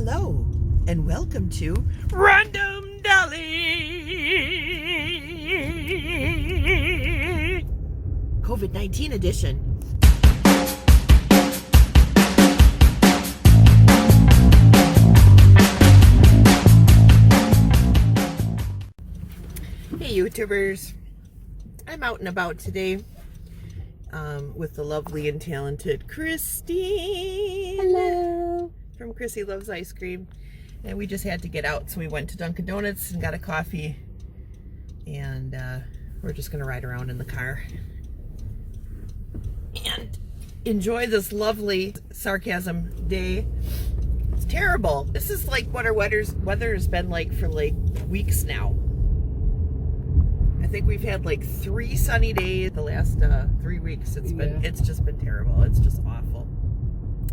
Hello, and welcome to Random Dali COVID-19 edition. Hey YouTubers, I'm out and about today with the lovely and talented Christine. Hello. From Chrissy Loves Ice Cream. And we just had to get out, so we went to Dunkin' Donuts and got a coffee. And we're just gonna ride around in the car and enjoy this lovely sarcasm day. It's terrible. This is like what our weather has been like for like weeks now. I think we've had like 3 sunny days the last 3 weeks. It's just been terrible. It's just awful.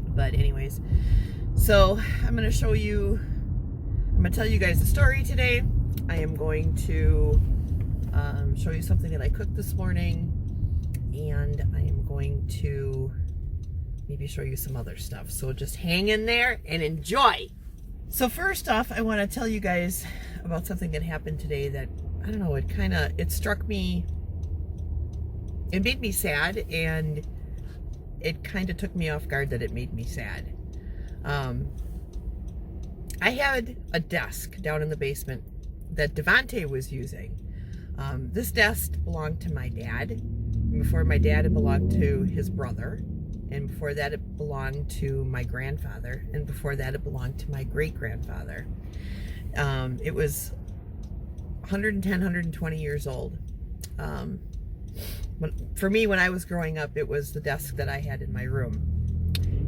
But anyways, so I'm going to tell you guys a story today. I am going to show you something that I cooked this morning, and I am going to maybe show you some other stuff. So just hang in there and enjoy. So first off, I want to tell you guys about something that happened today that, I don't know, it struck me, it made me sad, and it kind of took me off guard that it made me sad. I had a desk down in the basement that Devante was using. This desk belonged to my dad. Before my dad, it belonged to his brother. And before that, it belonged to my grandfather. And before that, it belonged to my great-grandfather. It was 110, 120 years old. For me, when I was growing up, it was the desk that I had in my room.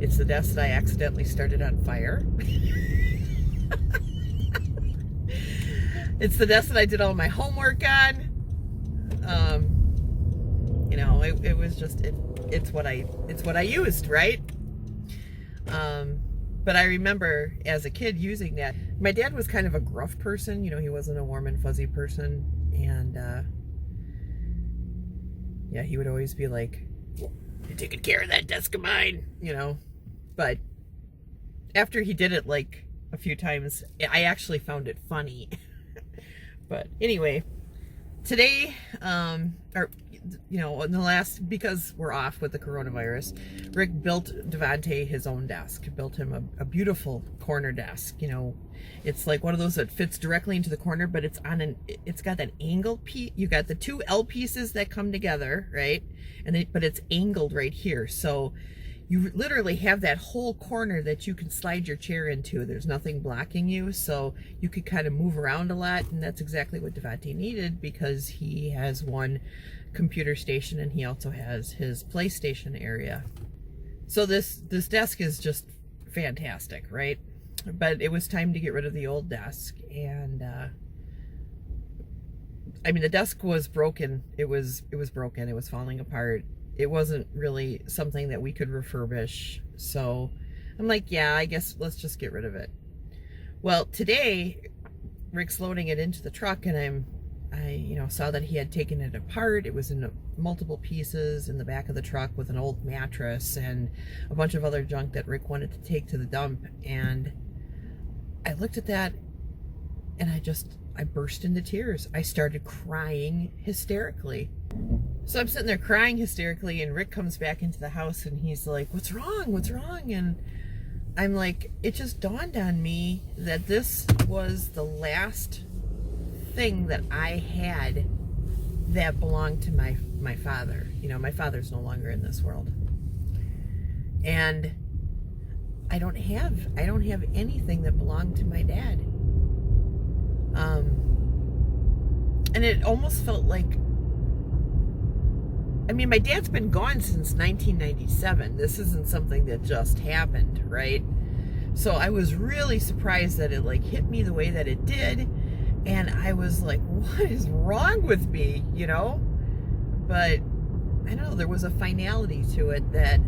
It's the desk that I accidentally started on fire. It's the desk that I did all my homework on. You know, it was just, it's what I used, right? But I remember as a kid using that. My dad was kind of a gruff person, you know, he wasn't a warm and fuzzy person. And yeah, he would always be like, "You're taking care of that desk of mine," you know. But after he did it like a few times, I actually found it funny. But anyway, today, or you know, in the last, because we're off with the coronavirus, Rick built Devante his own desk. Built him a beautiful corner desk. You know, it's like one of those that fits directly into the corner, but it's got that angled piece. You got the 2 L pieces that come together, right? But it's angled right here, so you literally have that whole corner that you can slide your chair into. There's nothing blocking you, so you could kind of move around a lot, and that's exactly what Devante needed, because he has one computer station and he also has his PlayStation area. So this desk is just fantastic, right? But it was time to get rid of the old desk, and I mean, the desk was broken. It was broken. It was falling apart. It wasn't really something that we could refurbish. So I'm like, yeah, I guess let's just get rid of it. Well, today Rick's loading it into the truck, and I you know, saw that he had taken it apart. It was in multiple pieces in the back of the truck with an old mattress and a bunch of other junk that Rick wanted to take to the dump. And I looked at that and I burst into tears. I started crying hysterically. So I'm sitting there crying hysterically, and Rick comes back into the house and he's like, "What's wrong? What's wrong?" And I'm like, it just dawned on me that this was the last thing that I had that belonged to my father. You know, my father's no longer in this world. And I don't have anything that belonged to my dad. And it almost felt like, I mean, my dad's been gone since 1997. This isn't something that just happened, right? So I was really surprised that it like hit me the way that it did. And I was like, what is wrong with me, you know? But I don't know, there was a finality to it that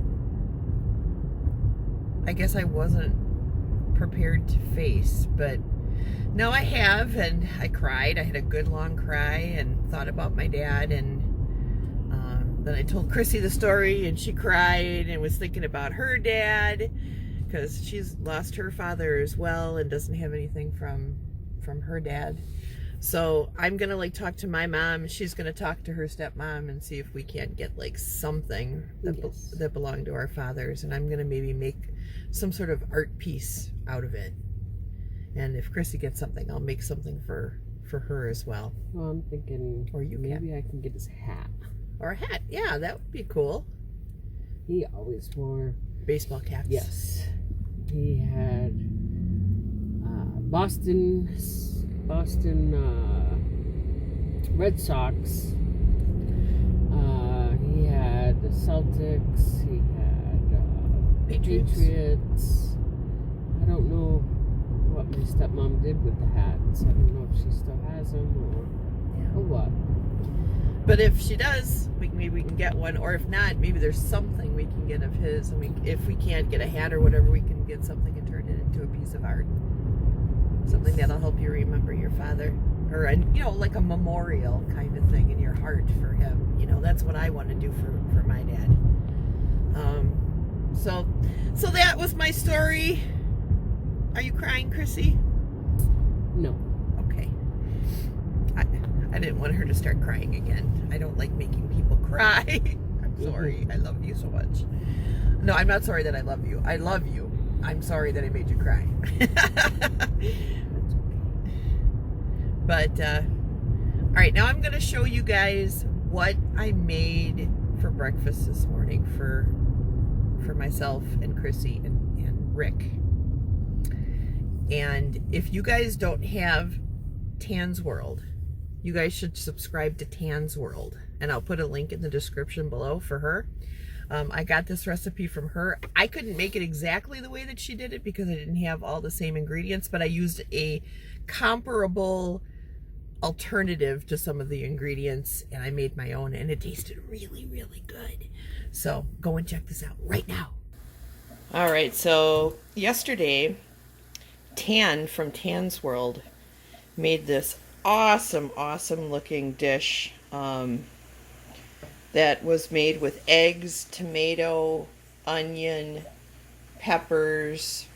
I guess I wasn't prepared to face. But no, I have, and I cried. I had a good long cry and thought about my dad, and then I told Chrissy the story, and she cried and was thinking about her dad, because she's lost her father as well and doesn't have anything from her dad. So I'm gonna like talk to my mom. She's gonna talk to her stepmom and see if we can't get like something that that belonged to our fathers. And I'm gonna maybe make some sort of art piece out of it. And if Chrissy gets something, I'll make something for her as well. Well, I'm thinking, or you maybe I can get his hat. Or a hat. Yeah, that would be cool. He always wore baseball caps. Yes, he had Boston Red Sox. He had the Celtics. He had Patriots. I don't know what my stepmom did with the hats. I don't know if she still has them or what. But if she does, maybe we can get one. Or if not, maybe there's something we can get of his. I mean, if we can't get a hat or whatever, we can get something and turn it into a piece of art. Something that'll help you remember your father. Or, you know, like a memorial kind of thing in your heart for him. You know, that's what I want to do for my dad. So that was my story. Are you crying, Chrissy? No. Okay. I didn't want her to start crying again. I don't like making people cry. I'm sorry. I love you so much. No, I'm not sorry that I love you. I love you. I'm sorry that I made you cry. But, all right, now I'm going to show you guys what I made for breakfast this morning for myself and Chrissy and Rick. And if you guys don't have Tan's World, you guys should subscribe to Tan's World. And I'll put a link in the description below for her. I got this recipe from her. I couldn't make it exactly the way that she did it because I didn't have all the same ingredients, but I used a comparable alternative to some of the ingredients, and I made my own, and it tasted really, really good. So go and check this out right now. All right, so yesterday, Tan from Tan's World made this awesome looking dish that was made with eggs, tomato, onion, peppers,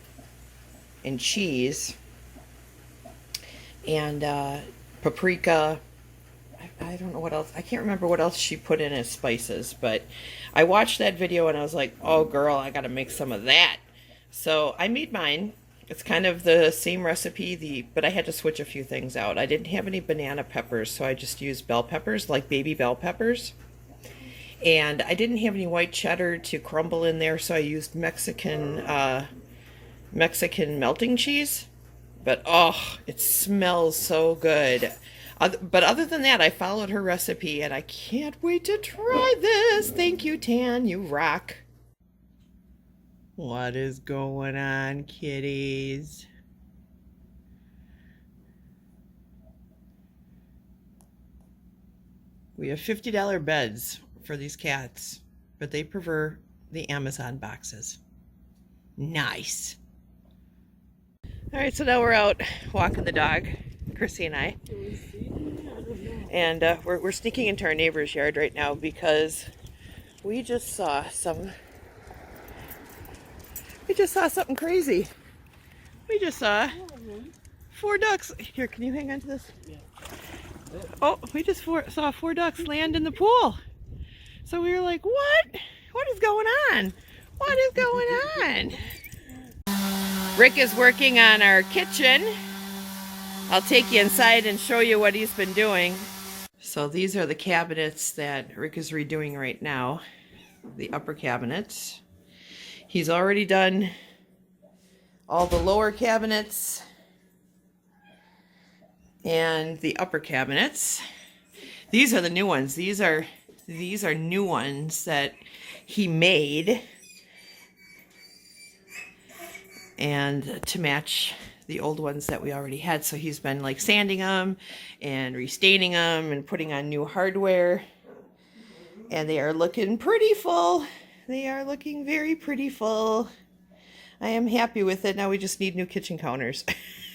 and cheese, and paprika. I don't know what else. I can't remember what else she put in as spices, but I watched that video and I was like, oh girl, I gotta make some of that. So I made mine. It's kind of the same recipe, but I had to switch a few things out. I didn't have any banana peppers, so I just used bell peppers, like baby bell peppers. And I didn't have any white cheddar to crumble in there, so I used Mexican melting cheese. But oh, it smells so good. But other than that, I followed her recipe, and I can't wait to try this. Thank you, Tan. You rock. What is going on, kitties? We have $50 beds for these cats, but they prefer the Amazon boxes. Nice. All right, so now we're out walking the dog, Chrissy and I. And we're sneaking into our neighbor's yard right now because we just saw something crazy. We just saw 4 ducks. Here, can you hang on to this? Yeah. Oh, we just saw 4 ducks land in the pool. So we were like, what? What is going on? What is going on? Rick is working on our kitchen. I'll take you inside and show you what he's been doing. So these are the cabinets that Rick is redoing right now. The upper cabinets. He's already done all the lower cabinets and the upper cabinets. These are the new ones. These are new ones that he made, and to match the old ones that we already had. So he's been like sanding them and restaining them and putting on new hardware, and they are looking pretty full. They are looking very pretty full. I am happy with it. Now we just need new kitchen counters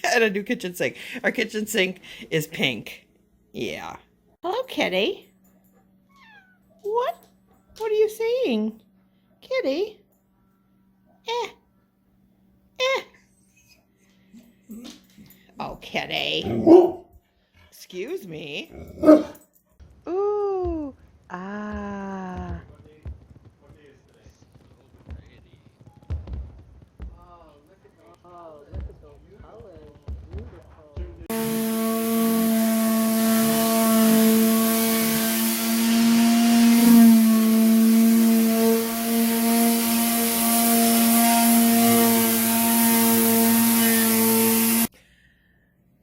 and a new kitchen sink. Our kitchen sink is pink. Yeah. Hello, kitty. What? What are you saying? Kitty? Oh, kitty. Excuse me. Ooh. Ah. Oh, look at those colors. Beautiful.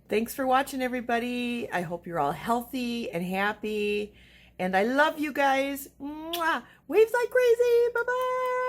Thanks for watching, everybody. I hope you're all healthy and happy. And I love you guys. Mwah. Waves like crazy. Bye-bye.